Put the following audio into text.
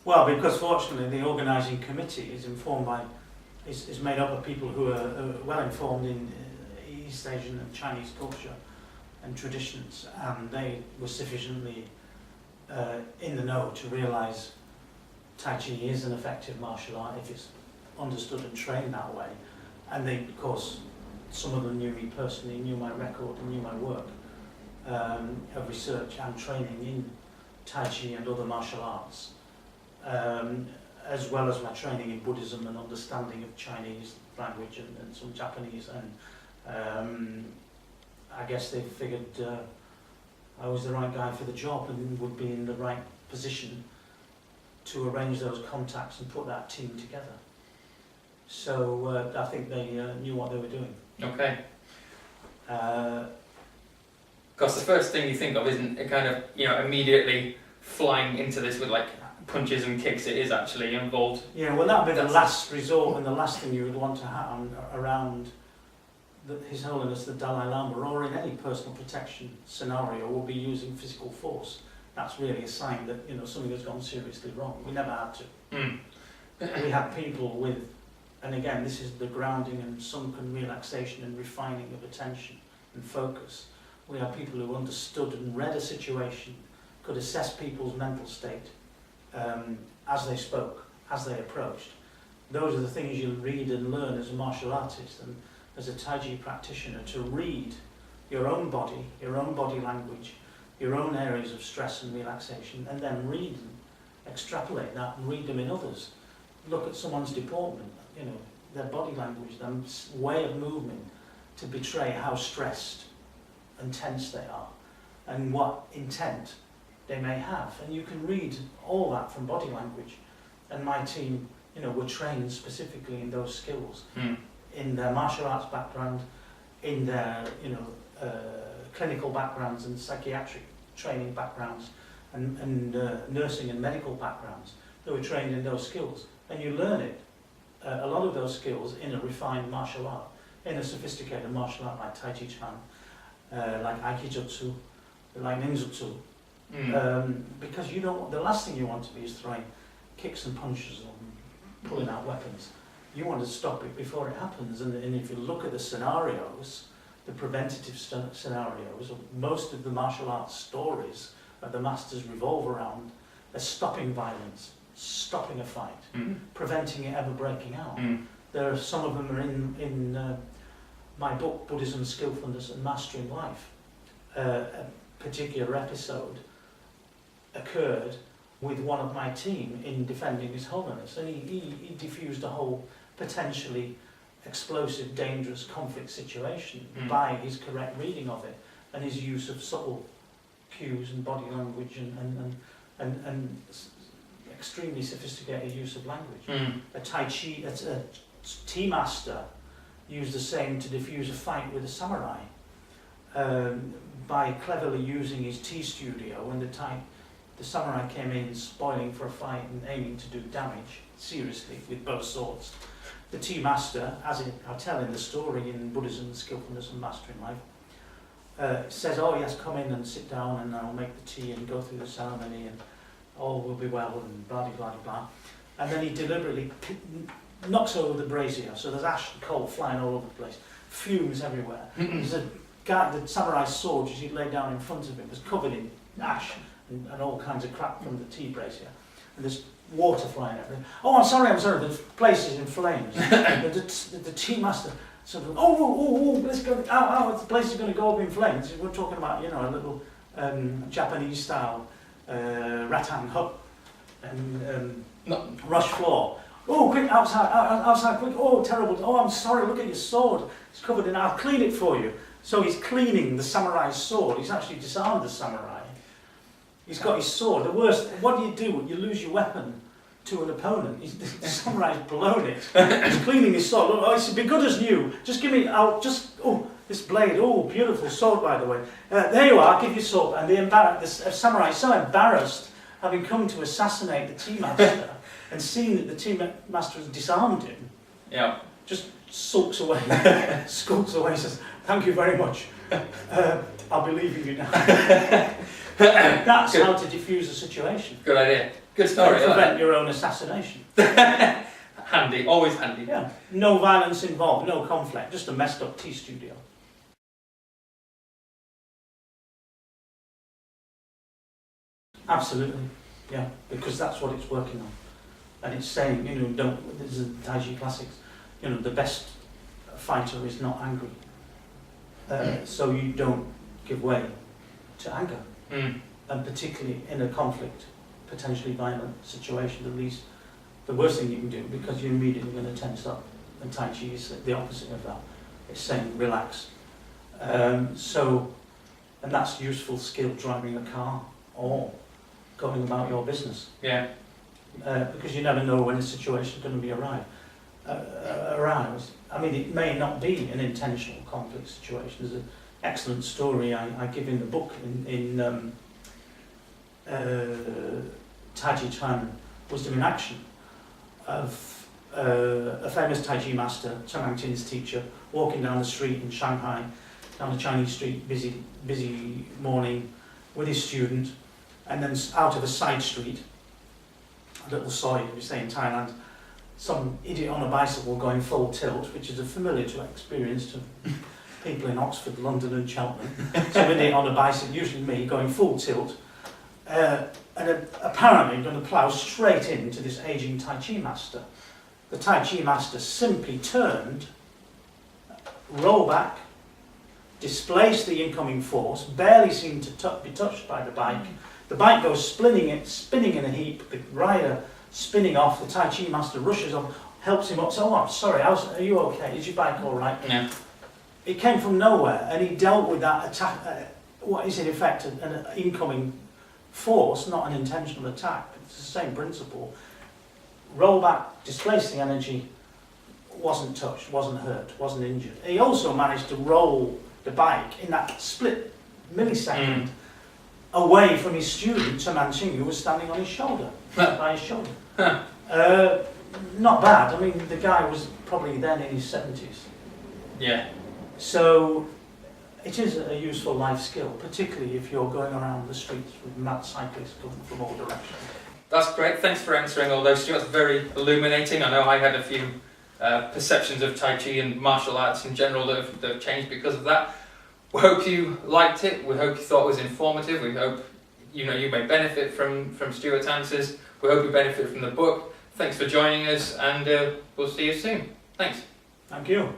Well, because fortunately the organising committee is made up of people who are well informed in East Asian and Chinese culture and traditions, and they were sufficiently in the know to realise Tai Chi is an effective martial art if it's understood and trained that way. And they, of course, some of them knew me personally, knew my record and knew my work of research and training in Tai Chi and other martial arts, as well as my training in Buddhism and understanding of Chinese language and some Japanese. And I guess they figured I was the right guy for the job and would be in the right position to arrange those contacts and put that team together. So I think they knew what they were doing. Okay. Because the first thing you think of isn't it kind of, immediately flying into this with like punches and kicks. It is actually involved. Yeah, well, that would be the last resort and the last thing you would want to have around His Holiness the Dalai Lama, or in any personal protection scenario, will be using physical force. That's really a sign that something has gone seriously wrong. We never had to. We had people with, and again, this is the grounding and sunken relaxation and refining of attention and focus. We had people who understood and read a situation, could assess people's mental state as they spoke, as they approached. Those are the things you read and learn as a martial artist and as a Tai Chi practitioner, to read your own body language, your own areas of stress and relaxation, and then read them, extrapolate that and read them in others. Look at someone's deportment, their body language, their way of movement, to betray how stressed and tense they are and what intent they may have. And you can read all that from body language. And my team, were trained specifically in those skills, in their martial arts background, in their, clinical backgrounds and psychiatric training backgrounds, and nursing and medical backgrounds. They were trained in those skills. And you learn it, a lot of those skills, in a refined martial art, in a sophisticated martial art like Tai Chi Chuan, like Aikijutsu, like Ninjutsu. Because the last thing you want to be is throwing kicks and punches and pulling out weapons. You want to stop it before it happens. And if you look at the scenarios, the preventative scenarios of most of the martial arts stories of the masters revolve around stopping violence, stopping a fight, preventing it ever breaking out. There are some of them are in my book, Buddhism, Skillfulness and Mastering Life. A particular episode occurred with one of my team in defending His Holiness, and he diffused a whole potentially explosive, dangerous conflict situation by his correct reading of it and his use of subtle cues and body language and extremely sophisticated use of language. A Tai Chi, a tea master used the same to diffuse a fight with a samurai by cleverly using his tea studio when the samurai came in spoiling for a fight and aiming to do damage seriously with both swords. The tea master, as I tell in the story in Buddhism, Skillfulness and Mastering Life, says, oh yes, come in and sit down and I'll make the tea and go through the ceremony and all will be well and blah blah blah blah. And then he deliberately knocks over the brazier, so there's ash and coal flying all over the place, fumes everywhere. There's a guy, the samurai's sword, as he laid down in front of him, was covered in ash and all kinds of crap from the tea brazier. And there's water flying everywhere. Oh, I'm sorry, the place is in flames. the tea master sort of, let's go, the place is going to go up in flames. We're talking about, a little Japanese style rattan hut and rush floor. Oh, quick, outside, quick, oh, terrible, oh, I'm sorry, look at your sword. It's covered in, I'll clean it for you. So he's cleaning the samurai's sword. He's actually disarmed the samurai. He's got his sword. The worst, what do? You lose your weapon to an opponent. The samurai's blown it. He's cleaning his sword. Oh, it's be good as new. Just give me, this blade. Oh, beautiful sword, by the way. There you are, I'll give you sword. And the samurai is so embarrassed, having come to assassinate the tea master and seeing that the tea master has disarmed him, just sulks away, says, thank you very much. I'll be leaving you now. That's how to diffuse a situation. Good idea. Good story. And prevent your own assassination. Handy, always handy. Yeah. No violence involved, no conflict, just a messed up tea studio. Absolutely, yeah, because that's what it's working on. And it's saying, you know, this is the Tai Chi classics, you know, the best fighter is not angry. So you don't give way to anger. And particularly in a conflict, potentially violent situation, at least the worst thing you can do, because you're immediately going to tense up. And Tai Chi is the opposite of that. It's saying relax. And that's a useful skill, driving a car or going about your business. Yeah. Because you never know when a situation is going to be aroused. I mean, it may not be an intentional conflict situation. There's an excellent story I give in the book in Tai Chi Chuan, Wisdom in Action, of a famous Tai Chi master, Chen Angtin's teacher, walking down the street in Shanghai, down the Chinese street, busy morning, with his student, and then out of a side street, a little soi, we say in Thailand, some idiot on a bicycle going full tilt, which is a familiar experience to people in Oxford, London and Cheltenham. Some idiot on a bicycle, usually me, going full tilt, and apparently going to plough straight into this aging Tai Chi master. The Tai Chi master simply turned, rolled back, displaced the incoming force, barely seemed to be touched by the bike. The bike goes spinning in a heap, the rider spinning off, the Tai Chi master rushes up, helps him up, says, "Oh, I'm sorry, are you okay? Is your bike all right?" Yeah. It came from nowhere, and he dealt with that attack, what is in effect an incoming force, not an intentional attack. It's the same principle. Roll back, displace the energy, wasn't touched, wasn't hurt, wasn't injured. He also managed to roll the bike in that split millisecond away from his student, Chen Manqing, who was standing on his shoulder, by his shoulder. Not bad. I mean, the guy was probably then in his 70s. Yeah. So it is a useful life skill, particularly if you're going around the streets with mad cyclists coming from all directions. That's great. Thanks for answering all those, Stuart. It's very illuminating. I know I had a few perceptions of Tai Chi and martial arts in general that have changed because of that. We hope you liked it. We hope you thought it was informative. We hope you may benefit from Stuart's answers. We hope you benefit from the book. Thanks for joining us, and we'll see you soon. Thanks. Thank you.